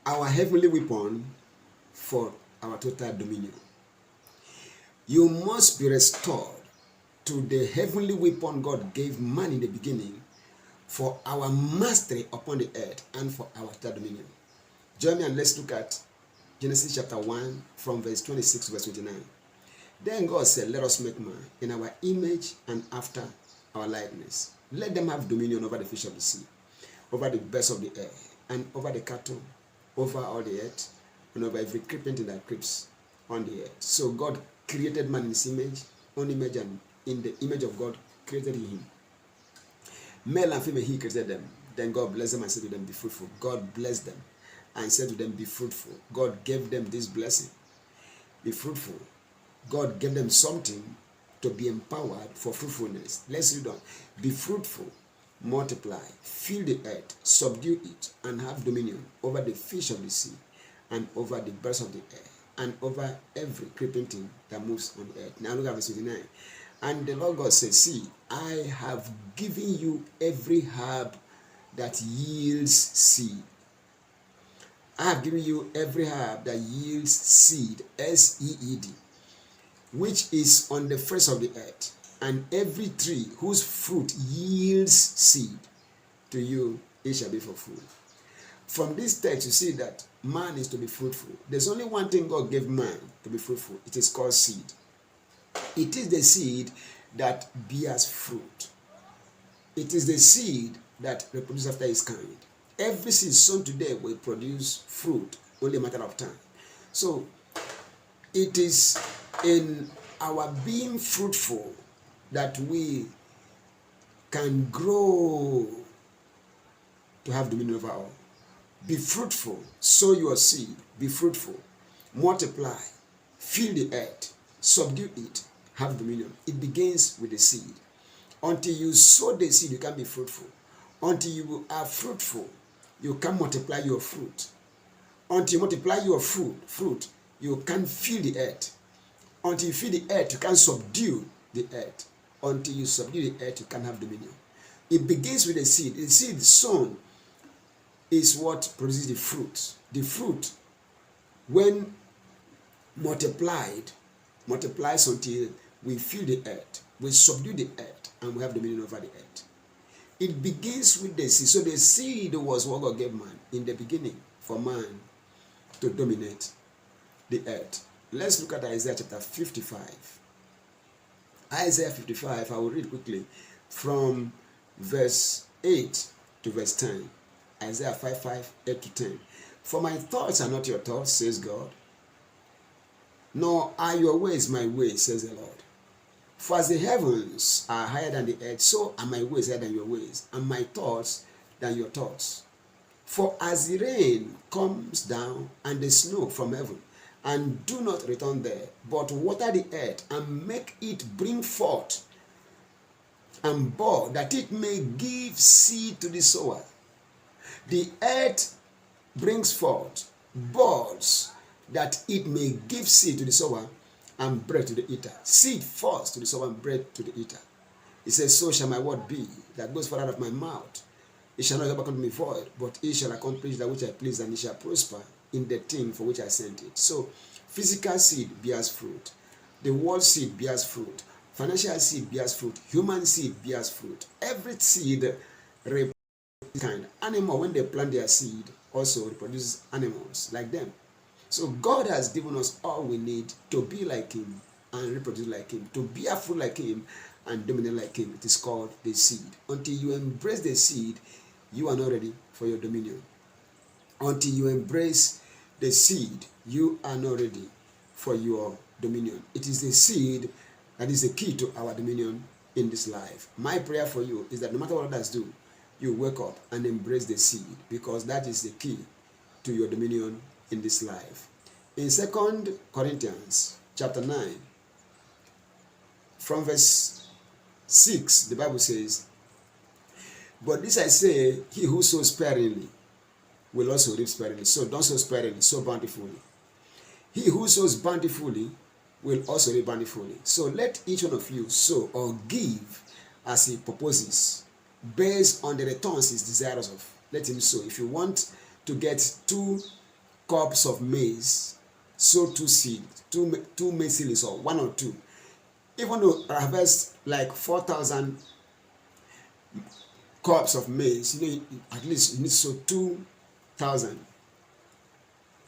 our heavenly weapon for our total dominion. You must be restored to the heavenly weapon God gave man in the beginning for our mastery upon the earth and for our total dominion. Join me and let's look at Genesis chapter 1 from verse 26 to verse 29. Then God said, let us make man in our image and after our likeness. Let them have dominion over the fish of the sea, over the birds of the air, and over the cattle, over all the earth, and over every creeping thing that creeps on the earth. So God created man in his image, own image, and in the image of God created him. Male and female, he created them. Then God blessed them and said to them, be fruitful. God blessed them and said to them, be fruitful. God gave them this blessing. Be fruitful. God gave them something to be empowered for fruitfulness. Let's read on. Be fruitful, multiply, fill the earth, subdue it, and have dominion over the fish of the sea, and over the birds of the air, and over every creeping thing that moves on the earth. Now look at verse 29. And the Lord God said, see, I have given you every herb that yields seed. I have given you every herb that yields seed, S-E-E-D, which is on the face of the earth, and every tree whose fruit yields seed. To you it shall be for food. From this text, you see that man is to be fruitful. There's only one thing God gave man to be fruitful. It is called seed. It is the seed that bears fruit. It is the seed that reproduces after its kind. Every seed sown today will produce fruit, only a matter of time. So it is in our being fruitful that we can grow to have dominion over all. Be fruitful, sow your seed, be fruitful, multiply, fill the earth, subdue it, have dominion. It begins with the seed. Until you sow the seed, you can be fruitful. Until you are fruitful, you can multiply your fruit. Until you multiply your fruit, you can fill the earth. Until you fill the earth, you can subdue the earth. Until you subdue the earth, you can have dominion. It begins with the seed. The seed sown is what produces the fruit. The fruit, when multiplies until we fill the earth, we subdue the earth, and we have dominion over the earth. It begins with the seed. So the seed was what God gave man in the beginning for man to dominate the earth. Let's look at Isaiah chapter 55. Isaiah 55, I will read quickly from verse 8 to verse 10. Isaiah 55, 8 to 10. For my thoughts are not your thoughts, says God, nor are your ways my ways, says the Lord. For as the heavens are higher than the earth, so are my ways higher than your ways, and my thoughts than your thoughts. For as the rain comes down and the snow from heaven, and do not return there, but water the earth and make it bring forth and bud, that it may give seed to the sower. The earth brings forth buds, that it may give seed to the sower and bread to the eater. Seed first to the sower and bread to the eater. It says, so shall my word be that goes forth out of my mouth. It shall not ever come to me void, but it shall accomplish that which I please, and it shall prosper in the thing for which I sent it. So physical seed bears fruit. The world seed bears fruit. Financial seed bears fruit. Human seed bears fruit. Every seed reproduces kind. Animal, when they plant their seed, also reproduces animals like them. So God has given us all we need to be like him and reproduce like him, to bear fruit like him and dominate like him. It is called the seed. Until you embrace the seed, you are not ready for your dominion. Until you embrace the seed, you are not ready for your dominion. It is the seed that is the key to our dominion in this life. My prayer for you is that no matter what others do, you wake up and embrace the seed, because that is the key to your dominion in this life. In 2 Corinthians chapter 9, from verse 6, the Bible says, but this I say, he who sows sparingly will also reap sparingly. So don't sow sparingly, sow bountifully. He who sows bountifully will also reap bountifully. So let each one of you sow or give as he proposes, based on the returns he's desirous of. Let him sow. If you want to get 2 cups of maize, sow 2 seeds, two maize seedlings, or 1 or 2. Even to harvest like 4,000 cups of maize, at least you need to sow 2,000,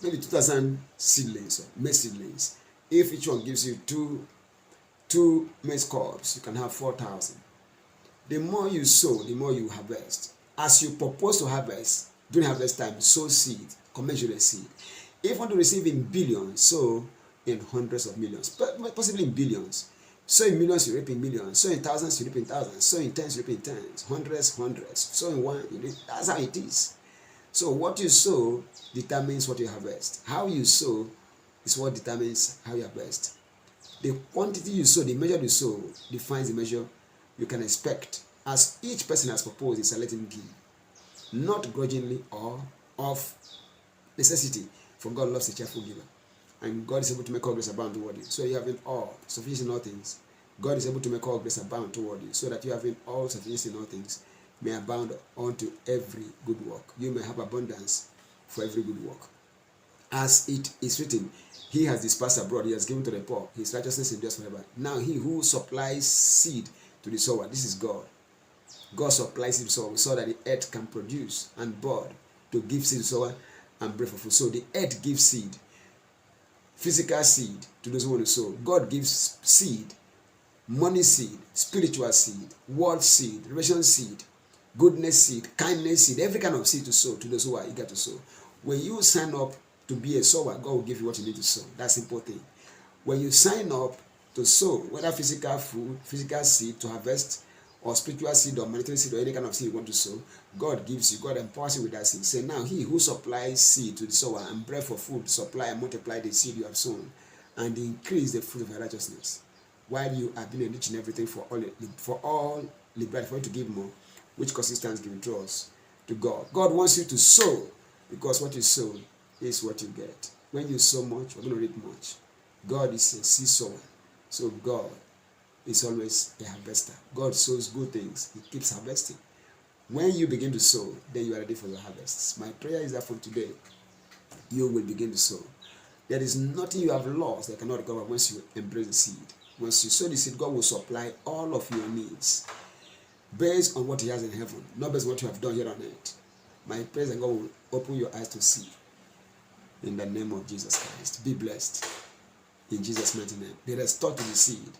maybe 2,000 seedlings, or maize seedlings. If each one gives you two maize cups, you can have 4,000. The more you sow, the more you harvest. As you propose to harvest, during harvest time, sow seed, commensurate seed. If you want to receive in billions, sow in hundreds of millions, possibly in billions. Sow in millions, you reap in millions. Sow in thousands, you reap in thousands. Sow in tens, you reap in tens. Hundreds. Sow in one, you reap. That's how it is. So what you sow determines what you harvest. How you sow is what determines how you harvest. The quantity you sow, the measure you sow, defines the measure you can expect, as each person has proposed is let him give, not grudgingly or of necessity, for God loves a cheerful giver, and God is able to make all grace abound toward you. So you have in all sufficiency in all things. God is able to make all grace abound toward you, so that you have in all sufficiency in all things may abound unto every good work. You may have abundance for every good work. As it is written, he has dispersed abroad, he has given to the poor, his righteousness endures forever. Now he who supplies seed to the sower, this is God. God supplies seed to the sower. We saw that the earth can produce and bud to give seed to the sower and bread for food. So the earth gives seed, physical seed to those who want to sow. God gives seed, money seed, spiritual seed, word seed, relation seed, goodness seed, kindness seed, every kind of seed to sow to those who are eager to sow. When you sign up to be a sower, God will give you what you need to sow. That's the simple thing. When you sign up to sow, whether physical food, physical seed to harvest, or spiritual seed, or monetary seed, or any kind of seed you want to sow, God gives you, God empowers you with that seed. Say, now he who supplies seed to the sower and bread for food, supply and multiply the seed you have sown, and increase the fruit of your righteousness, while you have been enriched in everything for all liberty, for you to give more, which causes thanksgiving to us, to God. God wants you to sow, because what you sow is what you get. When you sow much, you're going to reap much. God is a seed sower. So God is always a harvester. God sows good things. He keeps harvesting. When you begin to sow, then you are ready for your harvests. My prayer is that from today, you will begin to sow. There is nothing you have lost that cannot recover once you embrace the seed. Once you sow the seed, God will supply all of your needs based on what he has in heaven, not based on what you have done here on earth. My prayer is that God will open your eyes to see. In the name of Jesus Christ. Be blessed. In Jesus' mighty name. Be restored to the seed.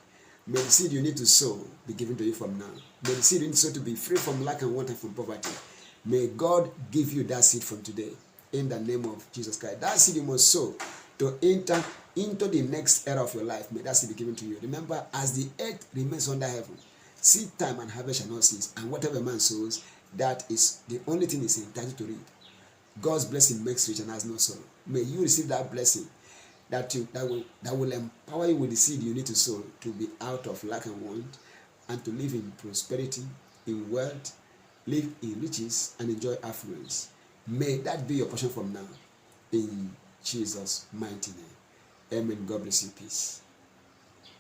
May the seed you need to sow be given to you from now. May the seed you need to sow to be free from lack and want and from poverty. May God give you that seed from today. In the name of Jesus Christ. That seed you must sow to enter into the next era of your life. May that seed be given to you. Remember, as the earth remains under heaven, seed time and harvest shall not cease. And whatever man sows, that is the only thing is entitled to reap. God's blessing makes rich and has no sorrow. May you receive that blessing that will empower you with the seed you need to sow to be out of lack and want, and to live in prosperity, in wealth, live in riches, and enjoy affluence. May that be your portion from now. In Jesus' mighty name. Amen. God bless you. Peace.